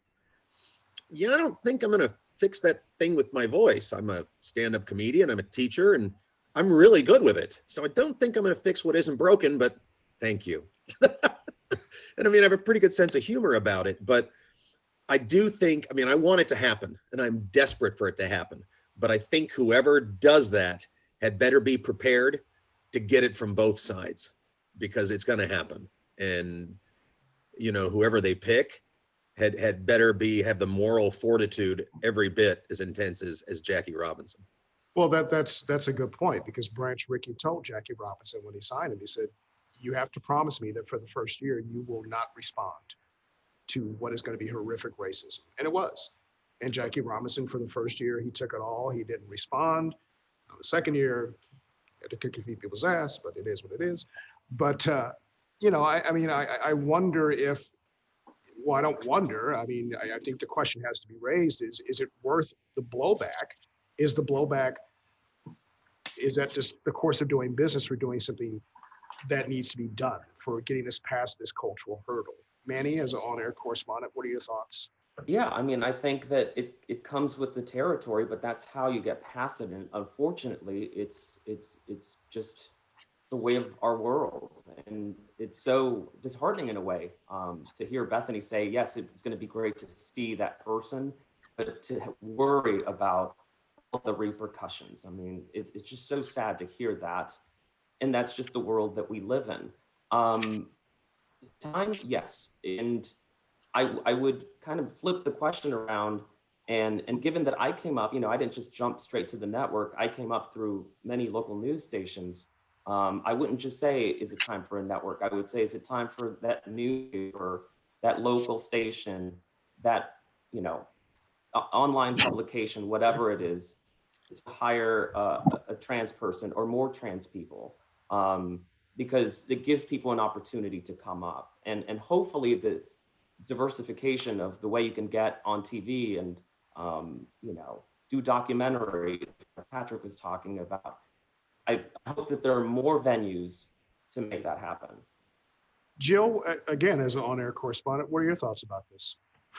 yeah, I don't think I'm going to fix that thing with my voice. I'm a stand-up comedian. I'm a teacher, and I'm really good with it. So I don't think I'm going to fix what isn't broken, but thank you. And I mean, I have a pretty good sense of humor about it, but I do think, I mean, I want it to happen and I'm desperate for it to happen, but I think whoever does that had better be prepared to get it from both sides, because it's going to happen. And, whoever they pick had better have the moral fortitude every bit as intense as Jackie Robinson. Well, that's a good point, because Branch Rickey told Jackie Robinson when he signed him, he said, you have to promise me that for the first year, you will not respond to what is going to be horrific racism. And it was. And Jackie Robinson, for the first year, he took it all. He didn't respond. The second year, he had to kick a few people's ass, but it is what it is. But, I wonder if, well, I don't wonder. I mean, I think the question has to be raised is it worth the blowback? Is that just the course of doing business or doing something that needs to be done for getting us past this cultural hurdle? Manny, as an on-air correspondent, what are your thoughts? Yeah, I mean, I think that it comes with the territory, but that's how you get past it. And unfortunately, it's just the way of our world. And it's so disheartening in a way to hear Bethany say, yes, it's going to be great to see that person, but to worry about all the repercussions. I mean, it's just so sad to hear that. And that's just the world that we live in. Time, yes. And I would kind of flip the question around, and given that I came up, I didn't just jump straight to the network. I came up through many local news stations. I wouldn't just say, is it time for a network? I would say, is it time for that newspaper, that local station, that, online publication, whatever it is, to hire a trans person or more trans people, because it gives people an opportunity to come up. And hopefully the diversification of the way you can get on TV and, do documentaries that Patrick was talking about. I hope that there are more venues to make that happen. Jill, again, as an on-air correspondent, what are your thoughts about this?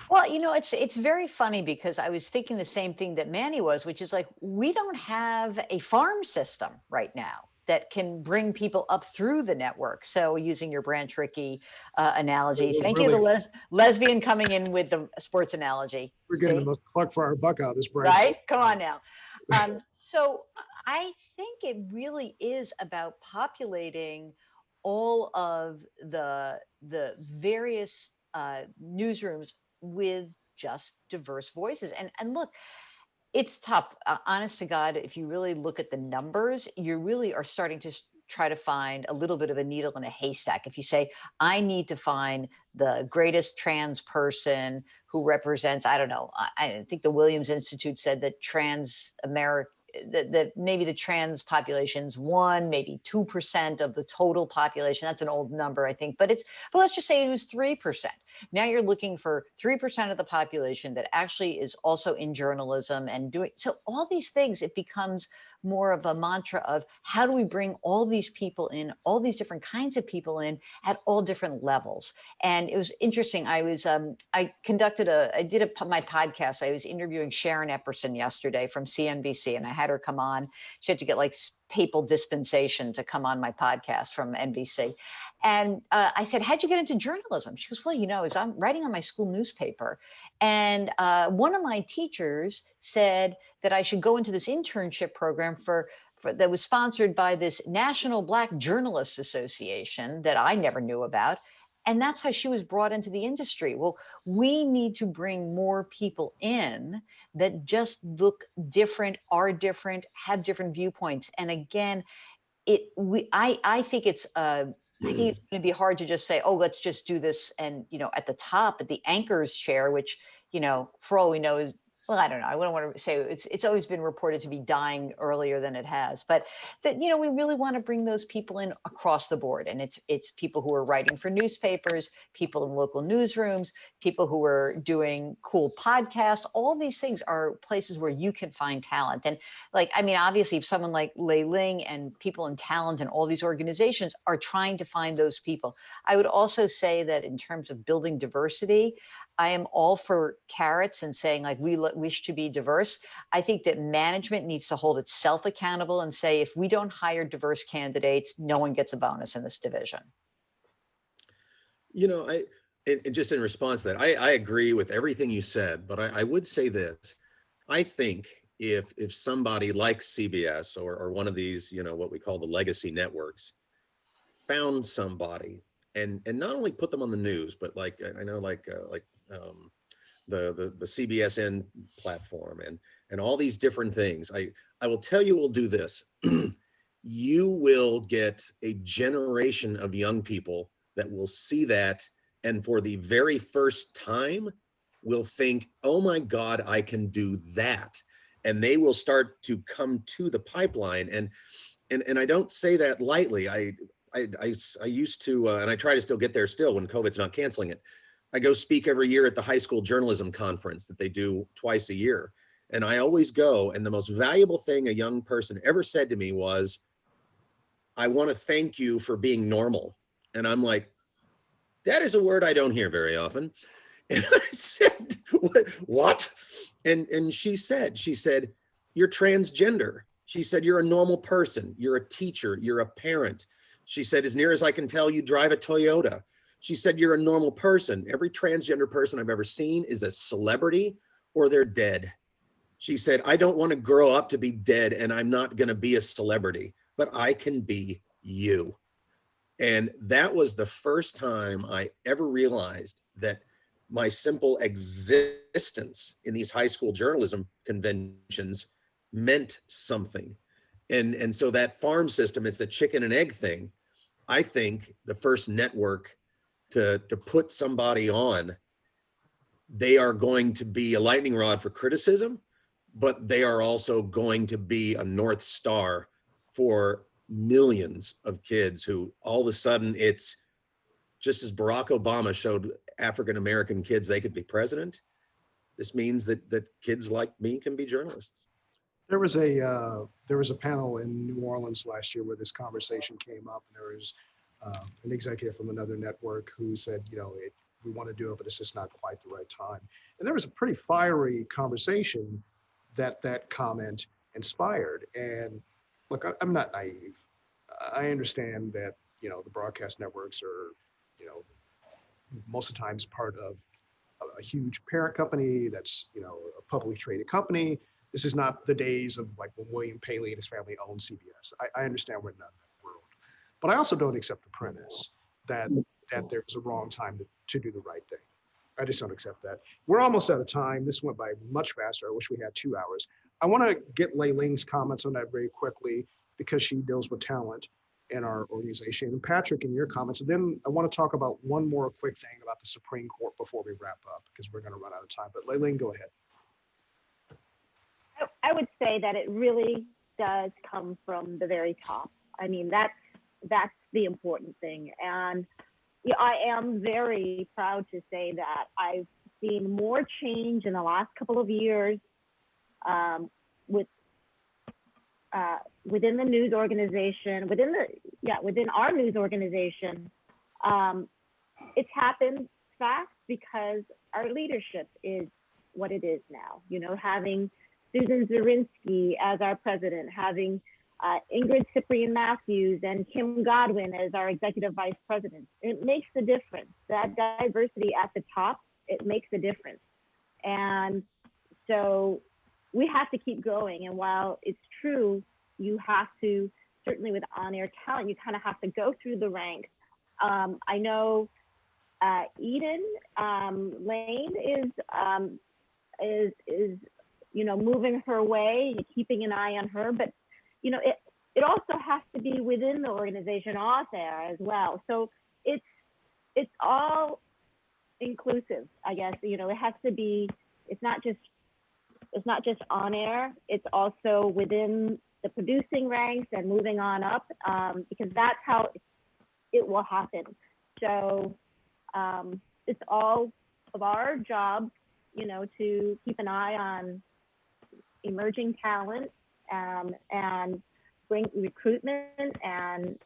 Well, it's very funny because I was thinking the same thing that Manny was, which is like, we don't have a farm system right now that can bring people up through the network. So using your Branch Rickey analogy, thank you, the lesbian coming in with the sports analogy. We're getting the cluck for our buck out of this break. Right? Come on now. So I think it really is about populating all of the various newsrooms with just diverse voices. And look, it's tough. Honest to God, if you really look at the numbers, you really are starting to try to find a little bit of a needle in a haystack. If you say, I need to find the greatest trans person who represents, I don't know, I think the Williams Institute said that that maybe the trans population's 1%, maybe 2% of the total population. That's an old number, I think, but let's just say it was 3%. Now you're looking for 3% of the population that actually is also in journalism and doing, so all these things, it becomes more of a mantra of how do we bring all these people in, all these different kinds of people in at all different levels. And it was interesting. I did my podcast. I was interviewing Sharon Epperson yesterday from CNBC, and I had her come on. She had to get like papal dispensation to come on my podcast from NBC. And I said, how'd you get into journalism? She goes, well, I'm writing on my school newspaper. And one of my teachers said that I should go into this internship program that was sponsored by this National Black Journalists Association that I never knew about. And that's how she was brought into the industry. Well, we need to bring more people in that just look different, are different, have different viewpoints. And again, I think it's going to be hard to just say, oh, let's just do this. And, at the top, at the anchor's chair, which, for all we know is, well, I don't know. I wouldn't want to say it's always been reported to be dying earlier than it has, but that, we really want to bring those people in across the board. And it's people who are writing for newspapers, people in local newsrooms, people who are doing cool podcasts. All these things are places where you can find talent. And obviously if someone like Ling and people in talent and all these organizations are trying to find those people. I would also say that in terms of building diversity, I am all for carrots and saying like we wish to be diverse. I think that management needs to hold itself accountable and say, if we don't hire diverse candidates, no one gets a bonus in this division. And just in response to that, I agree with everything you said, but I would say this. I think if somebody like CBS or one of these, what we call the legacy networks, found somebody and not only put them on the news, but the CBSN platform and all these different things. I will tell you, we'll do this. You will get a generation of young people that will see that, and for the very first time will think, oh my God, I can do that. And they will start to come to the pipeline. And I don't say that lightly. I used to, and I try to still get there still when COVID's not canceling it. I go speak every year at the high school journalism conference that they do twice a year. And I always go, and the most valuable thing a young person ever said to me was, I want to thank you for being normal. And I'm like, that is a word I don't hear very often. And I said, what? And she said, you're transgender. She said, you're a normal person. You're a teacher. You're a parent. She said, as near as I can tell, you drive a Toyota. She said, you're a normal person. Every transgender person I've ever seen is a celebrity or they're dead. She said, I don't want to grow up to be dead and I'm not going to be a celebrity, but I can be you. And that was the first time I ever realized that my simple existence in these high school journalism conventions meant something. And so that farm system, it's a chicken and egg thing. I think the first network to put somebody on, they are going to be a lightning rod for criticism, but they are also going to be a North Star for millions of kids who all of a sudden, it's just as Barack Obama showed African-American kids they could be president. This means that kids like me can be journalists. There was a panel in New Orleans last year where this conversation came up, and there was an executive from another network who said, we want to do it, but it's just not quite the right time. And there was a pretty fiery conversation that comment inspired. And look, I'm not naive. I understand that, the broadcast networks are, most of the times part of a huge parent company that's, a publicly traded company. This is not the days of like when William Paley and his family owned CBS. I understand we're not in that world. But I also don't accept the premise that there's a wrong time to do the right thing. I just don't accept that. We're almost out of time. This went by much faster. I wish we had 2 hours. I want to get Ling's comments on that very quickly because she deals with talent in our organization. And Patrick, in your comments, and then I want to talk about one more quick thing about the Supreme Court before we wrap up because we're going to run out of time. But Ling, go ahead. I would say that it really does come from the very top. I mean, that's the important thing. And I am very proud to say that I've seen more change in the last couple of years within the news organization, within our news organization. It's happened fast because our leadership is what it is now. Having Susan Zirinsky as our president, having Ingrid Cyprian-Matthews and Kim Godwin as our executive vice president. It makes a difference. That diversity at the top, it makes a difference. And so we have to keep going. And while it's true, you have to, certainly with on-air talent, you kind of have to go through the ranks. I know Eden Lane is moving her way, keeping an eye on her, but it also has to be within the organization off air as well. So it's all inclusive, I guess. It has to be, it's not just on air, it's also within the producing ranks and moving on up, because that's how it will happen. So it's all of our job, to keep an eye on emerging talent, and bring recruitment and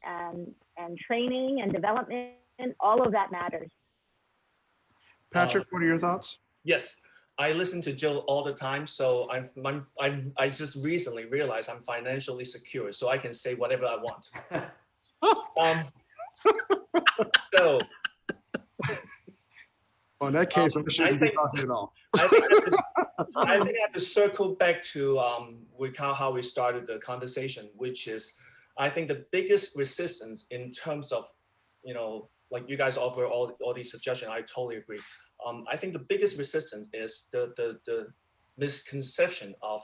training and development. All of that matters. Patrick, what are your thoughts? Yes, I listen to Jill all the time, so I just recently realized I'm financially secure, so I can say whatever I want. So. Well, in that case, I shouldn't be talking at all. I think I have to circle back to how we started the conversation, which is, I think the biggest resistance in terms of, like you guys offer all these suggestions, I totally agree. I think the biggest resistance is the misconception of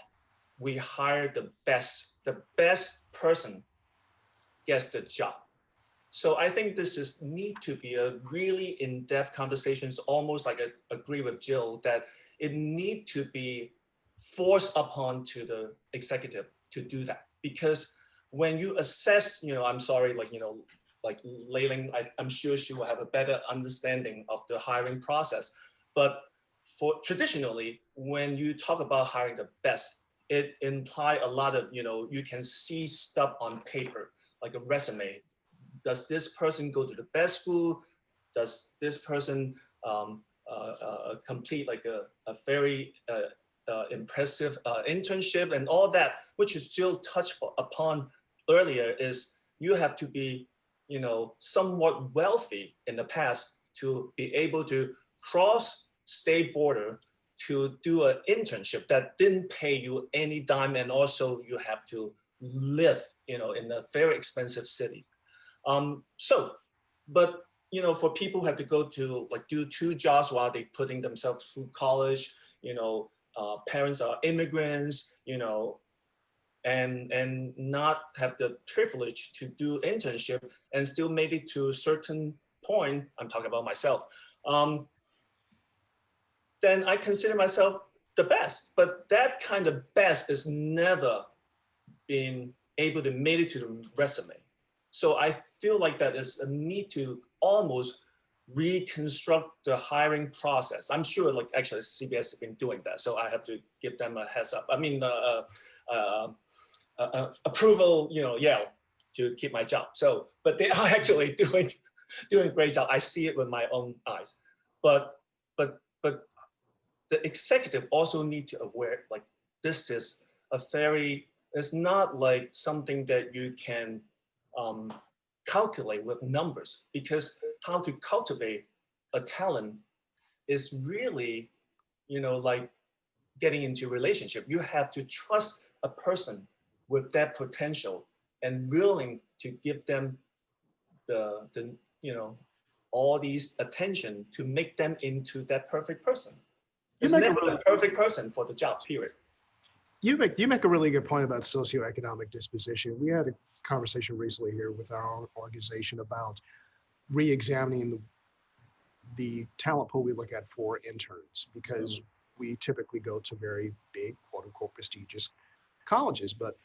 we hire the best person gets the job. So I think this need to be a really in-depth conversation. It's almost like I agree with Jill that it need to be forced upon to the executive to do that. Because when you assess, I'm sorry, like Ling, I'm sure she will have a better understanding of the hiring process. But for traditionally, when you talk about hiring the best, it implies a lot of, you can see stuff on paper. like a resume. Does this person go to the best school? Does this person complete like a very impressive internship and all that, which is still touched upon earlier, is you have to be, somewhat wealthy in the past to be able to cross state border to do an internship that didn't pay you any dime, and also you have to live, in a very expensive city. But for people who have to go to do 2 jobs while they putting themselves through college, parents are immigrants, and not have the privilege to do internship and still made it to a certain point, I'm talking about myself, then I consider myself the best. But that kind of best is never been able to make it to the resume. So I feel like that is a need to almost reconstruct the hiring process. I'm sure actually CBS has been doing that. So I have to give them a heads up. I mean, approval, to keep my job. So, but they are actually doing a great job. I see it with my own eyes. But the executive also need to aware, this is it's not like something that you can calculate with numbers, because how to cultivate a talent is really, like getting into a relationship. You have to trust a person with that potential and willing to give them the all these attention to make them into that perfect person. There's never a perfect person for the job, period. You make a really good point about socioeconomic disposition. We had a conversation recently here with our organization about re-examining the talent pool we look at for interns, because we typically go to very big, quote unquote, prestigious colleges. But,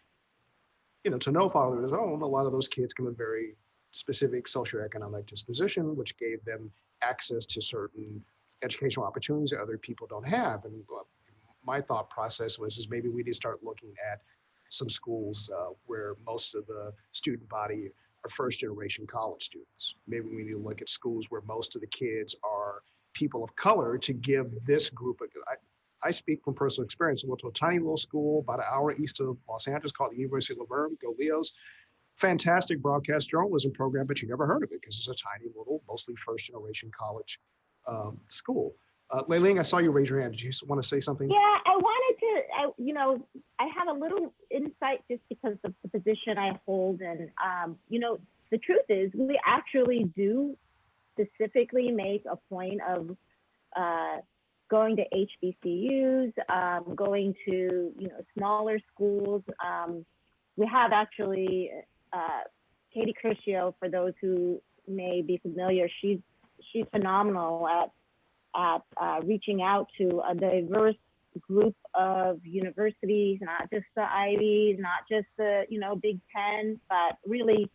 to no father of his own, a lot of those kids come with very specific socioeconomic disposition, which gave them access to certain educational opportunities that other people don't have. And my thought process was maybe we need to start looking at some schools where most of the student body are first generation college students. Maybe we need to look at schools where most of the kids are people of color, to give this group I speak from personal experience. I went to a tiny little school about an hour east of Los Angeles called the University of Laverne, go Leos. Fantastic broadcast journalism program, but you never heard of it because it's a tiny little, mostly first generation college school. Ling, I saw you raise your hand. Did you want to say something? Yeah, I wanted to, I have a little insight just because of the position I hold. And, the truth is we actually do specifically make a point of going to HBCUs, going to, smaller schools. We have actually, Katie Crucio, for those who may be familiar, she's phenomenal at reaching out to a diverse group of universities, not just the Ivies, not just the Big Ten, but really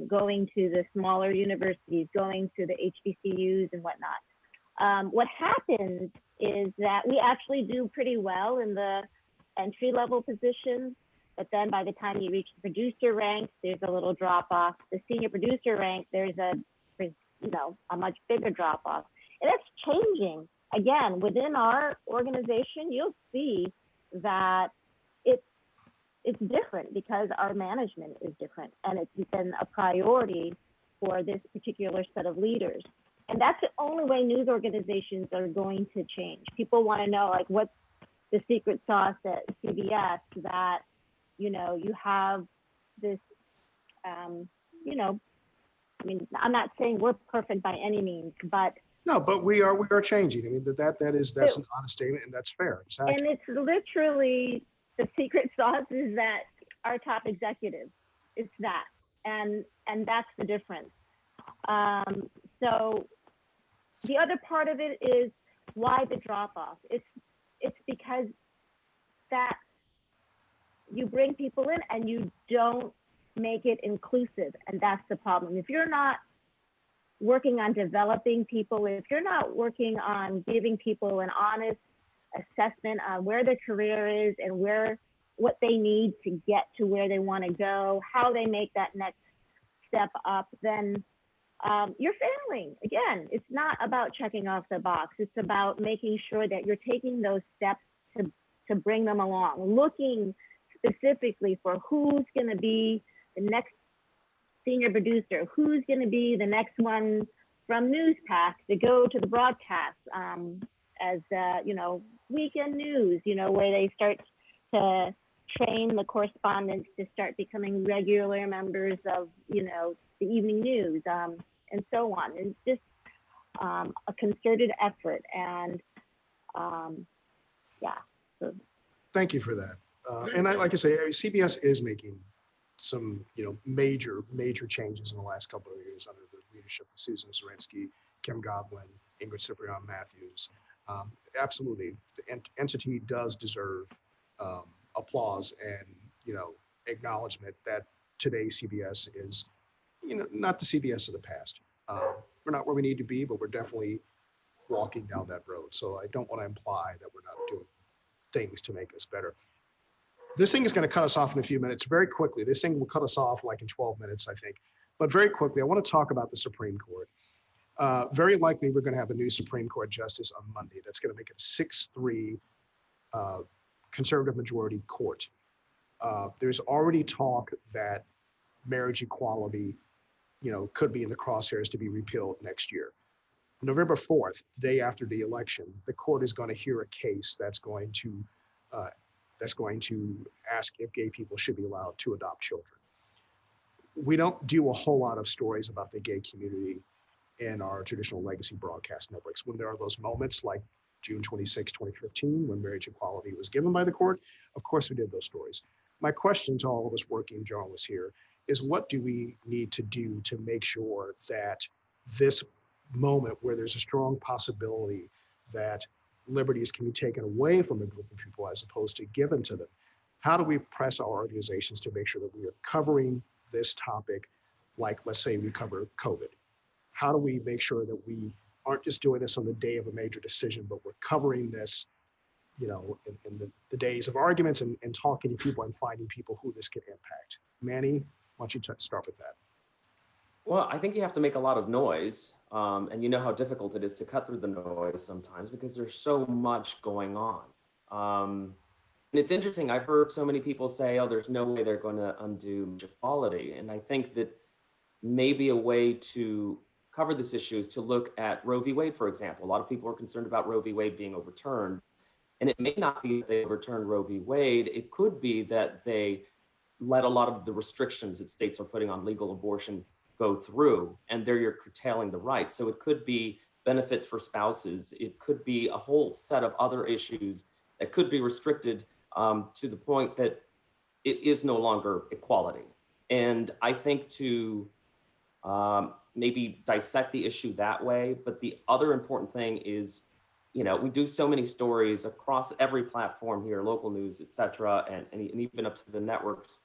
going to the smaller universities, going to the HBCUs and whatnot. What happens is that we actually do pretty well in the entry-level positions, but then by the time you reach the producer rank, there's a little drop-off. The senior producer rank, there's a much bigger drop-off. And it's changing. Again, within our organization, you'll see that it's different because our management is different, and it's been a priority for this particular set of leaders. And that's the only way news organizations are going to change. People want to know, what's the secret sauce at CBS that, you have this, I'm not saying we're perfect by any means, but No, but we are changing. I mean, that's an honest statement, and that's fair. Exactly. And it's literally the secret sauce is that our top executives. It's that, and that's the difference. So the other part of it is why the drop off. It's because that you bring people in and you don't make it inclusive, and that's the problem. If you're not working on developing people, if you're not working on giving people an honest assessment on where their career is and where what they need to get to where they want to go, how they make that next step up, then you're failing. Again, it's not about checking off the box. It's about making sure that you're taking those steps to bring them along, looking specifically for who's going to be the next senior producer, who's going to be the next one from NewsPack to go to the broadcast as, weekend news, where they start to train the correspondents to start becoming regular members of, the evening news and so on. It's just a concerted effort. And so. Thank you for that. And like I say, CBS is making some, major changes in the last couple of years under the leadership of Susan Zirinsky, Kim Godwin, Ingrid Ciprian Matthews. Absolutely, the entity does deserve applause and, acknowledgement that today's CBS is, not the CBS of the past. We're not where we need to be, but we're definitely walking down that road. So I don't want to imply that we're not doing things to make us better. This thing is going to cut us off in a few minutes very quickly. This thing will cut us off like in 12 minutes, I think. But very quickly, I want to talk about the Supreme Court. Very likely, we're going to have a new Supreme Court justice on Monday. That's going to make it a 6-3 conservative majority court. There's already talk that marriage equality, could be in the crosshairs to be repealed next year. November 4th, the day after the election, the court is going to hear a case that's going to ask if gay people should be allowed to adopt children. We don't do a whole lot of stories about the gay community in our traditional legacy broadcast networks. When there are those moments like June 26, 2015, when marriage equality was given by the court, of course we did those stories. My question to all of us working journalists here is, what do we need to do to make sure that this moment where there's a strong possibility that liberties can be taken away from a group of people as opposed to given to them, how do we press our organizations to make sure that we are covering this topic like, let's say, we cover COVID? How do we make sure that we aren't just doing this on the day of a major decision, but we're covering this, in the days of arguments and talking to people and finding people who this could impact? Manny, why don't you start with that? Well, I think you have to make a lot of noise, and you know how difficult it is to cut through the noise sometimes because there's so much going on. And it's interesting, I've heard so many people say, oh, there's no way they're going to undo equality. And I think that maybe a way to cover this issue is to look at Roe v. Wade, for example. A lot of people are concerned about Roe v. Wade being overturned. And it may not be that they overturned Roe v. Wade. It could be that they let a lot of the restrictions that states are putting on legal abortion go through, and there you're curtailing the rights. So it could be benefits for spouses. It could be a whole set of other issues that could be restricted to the point that it is no longer equality. And I think to maybe dissect the issue that way, but the other important thing is, we do so many stories across every platform here, local news, et cetera, and even up to the networks,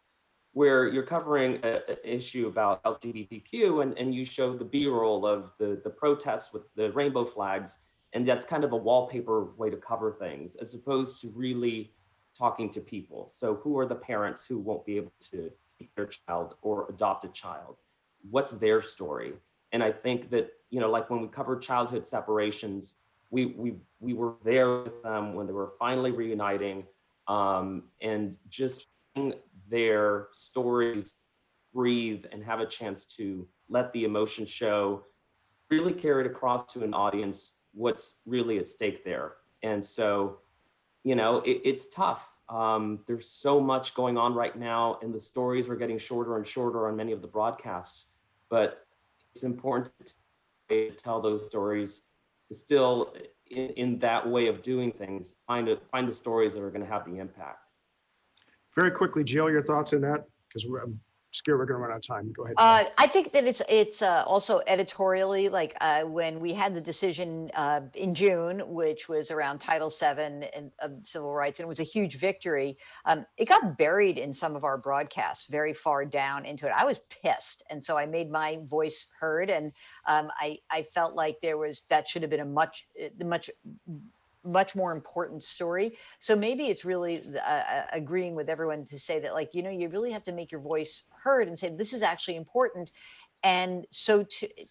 where you're covering an issue about LGBTQ and you show the B-roll of the protests with the rainbow flags, and that's kind of a wallpaper way to cover things, as opposed to really talking to people. So who are the parents who won't be able to keep their child or adopt a child? What's their story? And I think that, like when we covered childhood separations, we were there with them when they were finally reuniting, and just letting their stories breathe and have a chance to let the emotion show, really carry it across to an audience what's really at stake there. And so, it's tough. There's so much going on right now, and the stories are getting shorter and shorter on many of the broadcasts, but it's important to tell those stories, to still, in that way of doing things, find the stories that are going to have the impact. Very quickly, Jill, your thoughts on that? Because I'm scared we're going to run out of time. Go ahead. I think that it's also editorially, like when we had the decision in June, which was around Title VII of civil rights, and it was a huge victory. It got buried in some of our broadcasts, very far down into it. I was pissed, and so I made my voice heard, and I felt like that should have been a much much more important story. So maybe it's really agreeing with everyone to say that, like, you know, you really have to make your voice heard and say, this is actually important. And so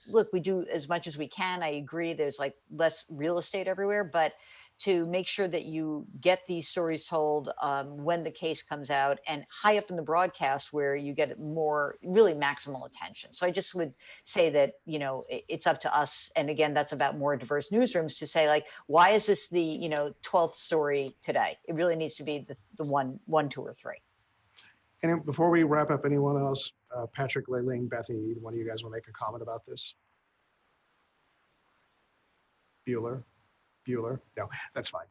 look, we do as much as we can. I agree, there's like less real estate everywhere, but to make sure that you get these stories told when the case comes out and high up in the broadcast where you get more, really maximal attention. So I just would say that, you know, it's up to us. And again, that's about more diverse newsrooms to say, like, why is this the, you know, 12th story today? It really needs to be the one, 2, or 3. And before we wrap up, anyone else, Patrick, Ling, Bethany, one of you guys want to make a comment about this? Bueller? No, that's fine.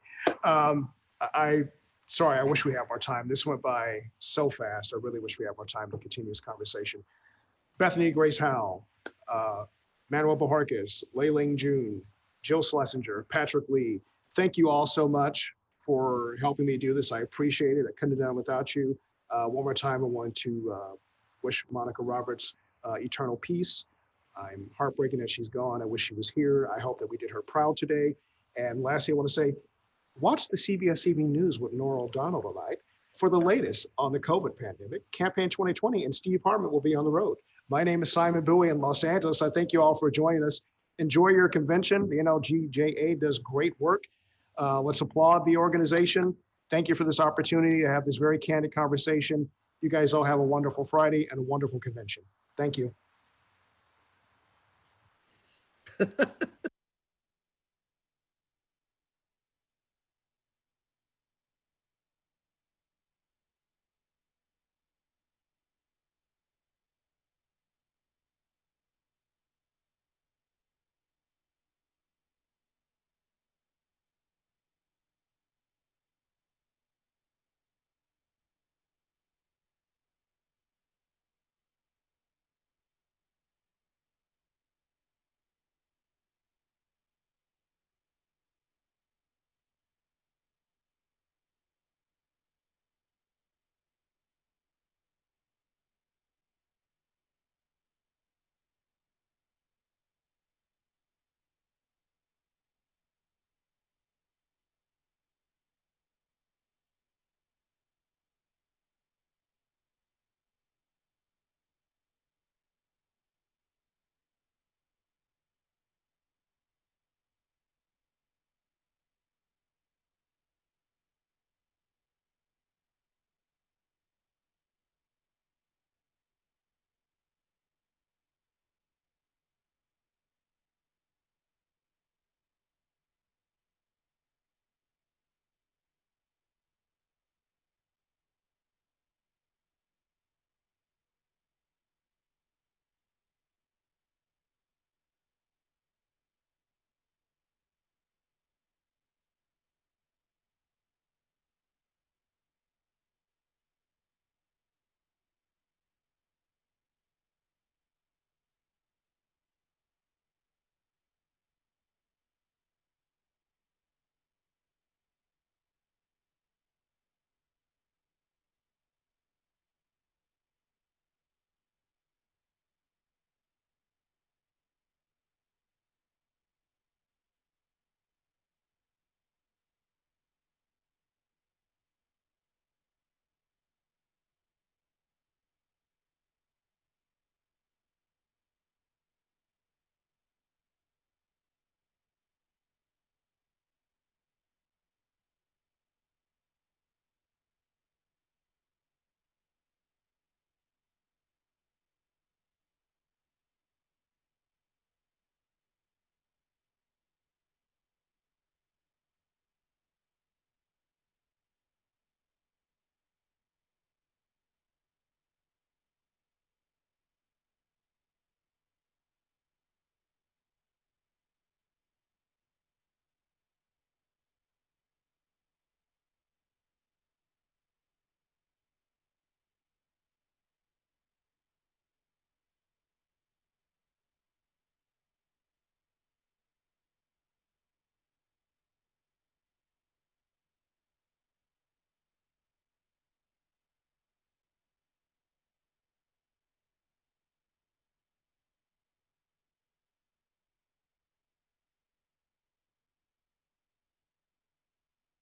Sorry, I wish we had more time. This went by so fast. I really wish we had more time to continue this conversation. Bethany Grace Howe, Manuel Bojorquez, Ling June, Jill Schlesinger, Patrick Lee. Thank you all so much for helping me do this. I appreciate it. I couldn't have done it without you. One more time, I want to wish Monica Roberts eternal peace. I'm heartbroken that she's gone. I wish she was here. I hope that we did her proud today. And lastly, I want to say, watch the CBS Evening News with Norah O'Donnell tonight for the latest on the COVID pandemic, Campaign 2020, and Steve Hartman will be on the road. My name is Simon Bouie in Los Angeles. I thank you all for joining us. Enjoy your convention. The NLGJA does great work. Let's applaud the organization. Thank you for this opportunity to have this very candid conversation. You guys all have a wonderful Friday and a wonderful convention. Thank you.